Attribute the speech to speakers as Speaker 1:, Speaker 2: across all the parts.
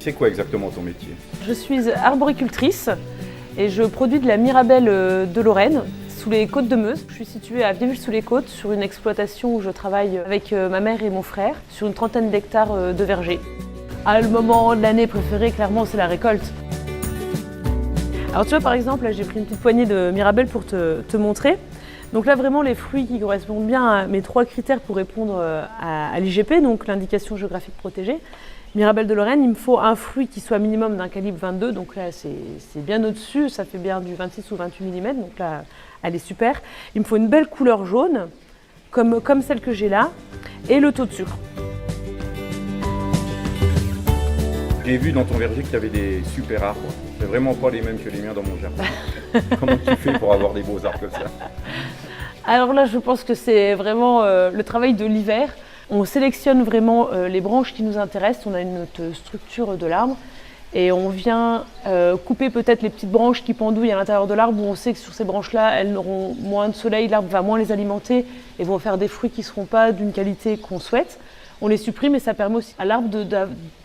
Speaker 1: C'est quoi exactement ton métier?
Speaker 2: Je suis arboricultrice et je produis de la Mirabelle de Lorraine, sous les côtes de Meuse. Je suis située à Vieville-sous-les-Côtes, sur une exploitation où je travaille avec ma mère et mon frère, sur une trentaine d'hectares de vergers. Le moment de l'année préféré, clairement, c'est la récolte. Alors tu vois, par exemple, là, j'ai pris une petite poignée de Mirabelle pour te montrer. Donc là, vraiment, les fruits qui correspondent bien à mes 3 critères pour répondre à l'IGP, donc l'indication géographique protégée. Mirabelle de Lorraine, il me faut un fruit qui soit minimum d'un calibre 22, donc là c'est bien au-dessus, ça fait bien du 26 ou 28 mm, donc là elle est super. Il me faut une belle couleur jaune, comme celle que j'ai là, et le taux de sucre.
Speaker 1: J'ai vu dans ton verger que tu avais des super arbres. C'est vraiment pas les mêmes que les miens dans mon jardin. Comment tu fais pour avoir des beaux arbres comme ça?
Speaker 2: Alors là, je pense que c'est vraiment le travail de l'hiver. On sélectionne vraiment les branches qui nous intéressent. On a une structure de l'arbre et on vient couper peut-être les petites branches qui pendouillent à l'intérieur de l'arbre où on sait que sur ces branches-là, elles auront moins de soleil, l'arbre va moins les alimenter et vont faire des fruits qui ne seront pas d'une qualité qu'on souhaite. On les supprime et ça permet aussi à l'arbre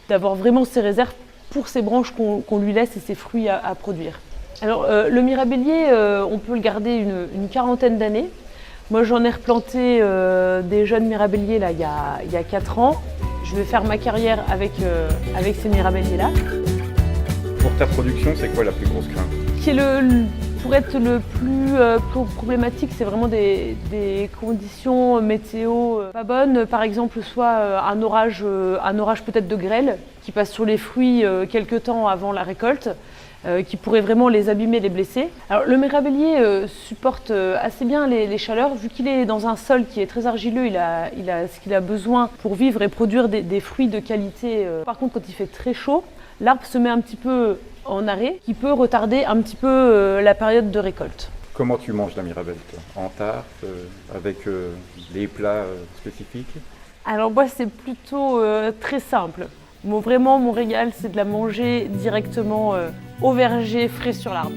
Speaker 2: d'avoir vraiment ses réserves pour ces branches qu'on lui laisse et ses fruits à produire. Alors le mirabellier, on peut le garder une quarantaine d'années. Moi, j'en ai replanté des jeunes mirabelliers là, il y a 4 ans. Je vais faire ma carrière avec ces mirabelliers-là.
Speaker 1: Pour ta production, c'est quoi la plus grosse crainte?
Speaker 2: Pour être le plus problématique, c'est vraiment des conditions météo pas bonnes. Par exemple, soit un orage peut-être de grêle qui passe sur les fruits quelques temps avant la récolte. Qui pourrait vraiment les abîmer, les blesser. Alors, le mirabellier supporte assez bien les chaleurs, vu qu'il est dans un sol qui est très argileux, il a ce qu'il a besoin pour vivre et produire des fruits de qualité. Par contre, quand il fait très chaud, l'arbre se met un petit peu en arrêt, qui peut retarder un petit peu la période de récolte.
Speaker 1: Comment tu manges la mirabelle, toi? En tarte, avec des plats spécifiques?
Speaker 2: Alors moi, c'est plutôt très simple. Vraiment, mon régal, c'est de la manger directement au verger, frais sur l'arbre.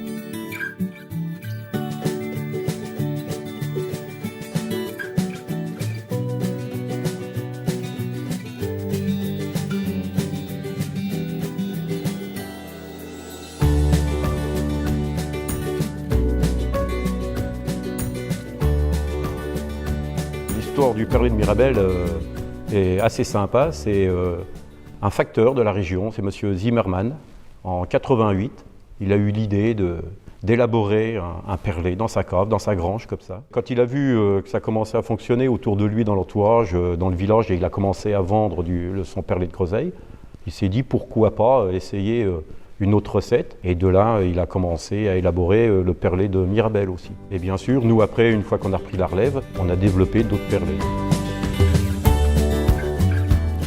Speaker 3: L'histoire du perlé de Mirabelle est assez sympa. C'est un facteur de la région, c'est M. Zimmermann. En 88, il a eu l'idée d'élaborer un perlé dans sa cave, dans sa grange, comme ça. Quand il a vu que ça commençait à fonctionner autour de lui, dans l'entourage, dans le village, et il a commencé à vendre son perlé de groseille, il s'est dit pourquoi pas essayer une autre recette. Et de là, il a commencé à élaborer le perlé de Mirabelle aussi. Et bien sûr, nous après, une fois qu'on a repris la relève, on a développé d'autres perlés.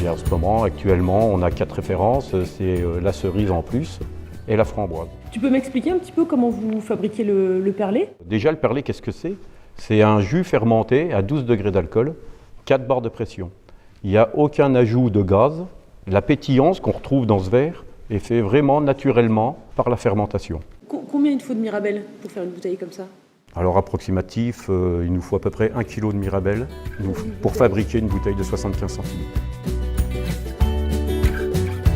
Speaker 3: Et en ce moment, actuellement, on a 4 références, c'est la cerise en plus et la framboise.
Speaker 2: Tu peux m'expliquer un petit peu comment vous fabriquez le perlé?
Speaker 3: Déjà, le perlé, qu'est-ce que c'est? C'est un jus fermenté à 12 degrés d'alcool, 4 bars de pression. Il n'y a aucun ajout de gaz. La pétillance qu'on retrouve dans ce verre est faite vraiment naturellement par la fermentation.
Speaker 2: Combien il te faut de Mirabelle pour faire une bouteille comme ça?
Speaker 3: Alors approximatif, il nous faut à peu près 1 kg de Mirabelle pour fabriquer une bouteille de 75 centilitres.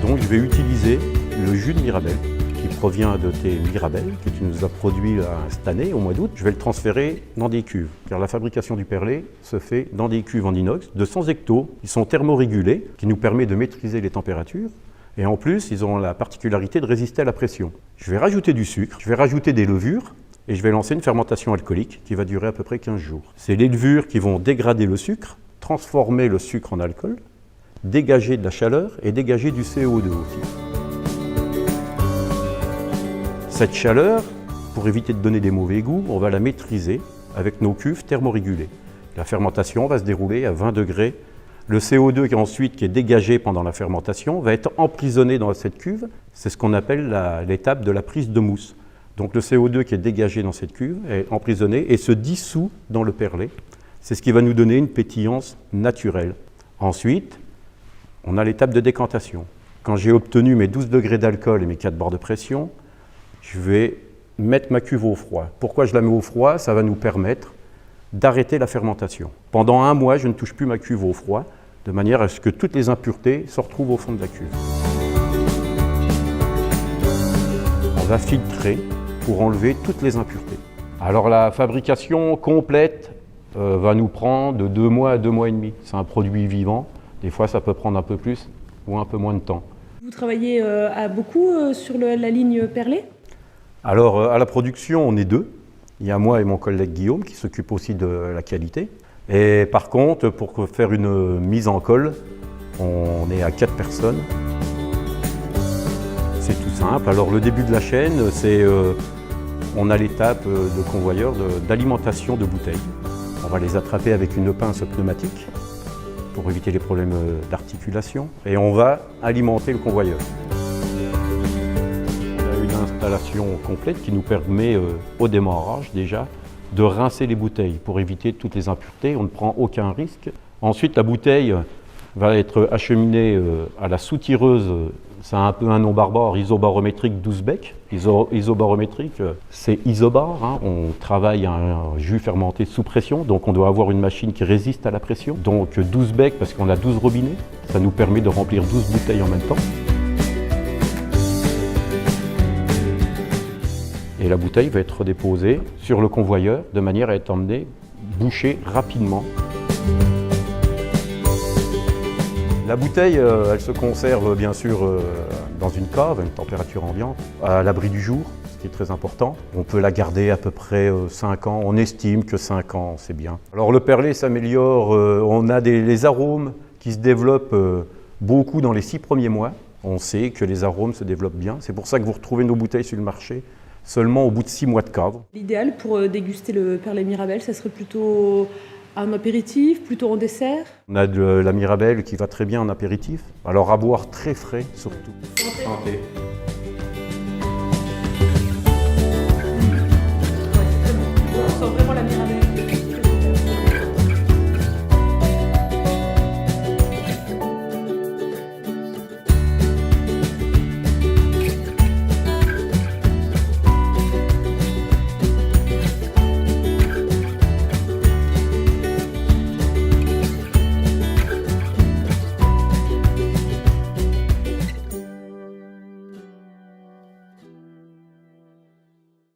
Speaker 3: Donc je vais utiliser le jus de Mirabelle qui provient de tes Mirabelles que tu nous as produit cette année au mois d'août. Je vais le transférer dans des cuves car la fabrication du perlé se fait dans des cuves en inox de 100 hectos. Ils sont thermorégulés qui nous permet de maîtriser les températures et en plus ils ont la particularité de résister à la pression. Je vais rajouter du sucre, je vais rajouter des levures et je vais lancer une fermentation alcoolique qui va durer à peu près 15 jours. C'est les levures qui vont dégrader le sucre, transformer le sucre en alcool, dégager de la chaleur et dégager du CO2 aussi. Cette chaleur, pour éviter de donner des mauvais goûts, on va la maîtriser avec nos cuves thermorégulées. La fermentation va se dérouler à 20 degrés. Le CO2 qui est dégagé pendant la fermentation va être emprisonné dans cette cuve. C'est ce qu'on appelle l'étape de la prise de mousse. Donc le CO2 qui est dégagé dans cette cuve est emprisonné et se dissout dans le perlé. C'est ce qui va nous donner une pétillance naturelle. Ensuite, on a l'étape de décantation. Quand j'ai obtenu mes 12 degrés d'alcool et mes 4 bars de pression, je vais mettre ma cuve au froid. Pourquoi je la mets au froid? Ça va nous permettre d'arrêter la fermentation. Pendant 1 mois, je ne touche plus ma cuve au froid, de manière à ce que toutes les impuretés se retrouvent au fond de la cuve. va filtrer pour enlever toutes les impuretés. Alors la fabrication complète va nous prendre de 2 mois à 2 mois et demi. C'est un produit vivant, des fois ça peut prendre un peu plus ou un peu moins de temps.
Speaker 2: Vous travaillez beaucoup sur la ligne perlée?
Speaker 3: Alors à la production on est 2, il y a moi et mon collègue Guillaume qui s'occupe aussi de la qualité. Et par contre pour faire une mise en colle, on est à 4 personnes. C'est tout simple. Alors le début de la chaîne, c'est on a l'étape de convoyeur d'alimentation de bouteilles. On va les attraper avec une pince pneumatique pour éviter les problèmes d'articulation et on va alimenter le convoyeur. On a une installation complète qui nous permet au démarrage déjà de rincer les bouteilles pour éviter toutes les impuretés. On ne prend aucun risque. Ensuite, la bouteille va être acheminée à la soutireuse. C'est un peu un nom barbare, isobarométrique 12 bec. Isobarométrique, c'est isobar. Hein. On travaille un jus fermenté sous pression, donc on doit avoir une machine qui résiste à la pression. Donc 12 bec parce qu'on a 12 robinets. Ça nous permet de remplir 12 bouteilles en même temps. Et la bouteille va être déposée sur le convoyeur de manière à être emmenée bouchée rapidement. La bouteille, elle se conserve bien sûr dans une cave à une température ambiante, à l'abri du jour, ce qui est très important. On peut la garder à peu près 5 ans, on estime que 5 ans c'est bien. Alors le perlé s'améliore, on a les arômes qui se développent beaucoup dans les 6 premiers mois. On sait que les arômes se développent bien, c'est pour ça que vous retrouvez nos bouteilles sur le marché seulement au bout de 6 mois de cave.
Speaker 2: L'idéal pour déguster le perlé Mirabelle, ça serait plutôt un apéritif, plutôt en dessert?
Speaker 3: On a de la Mirabelle qui va très bien en apéritif. Alors à boire très frais surtout.
Speaker 2: Santé.
Speaker 3: Santé.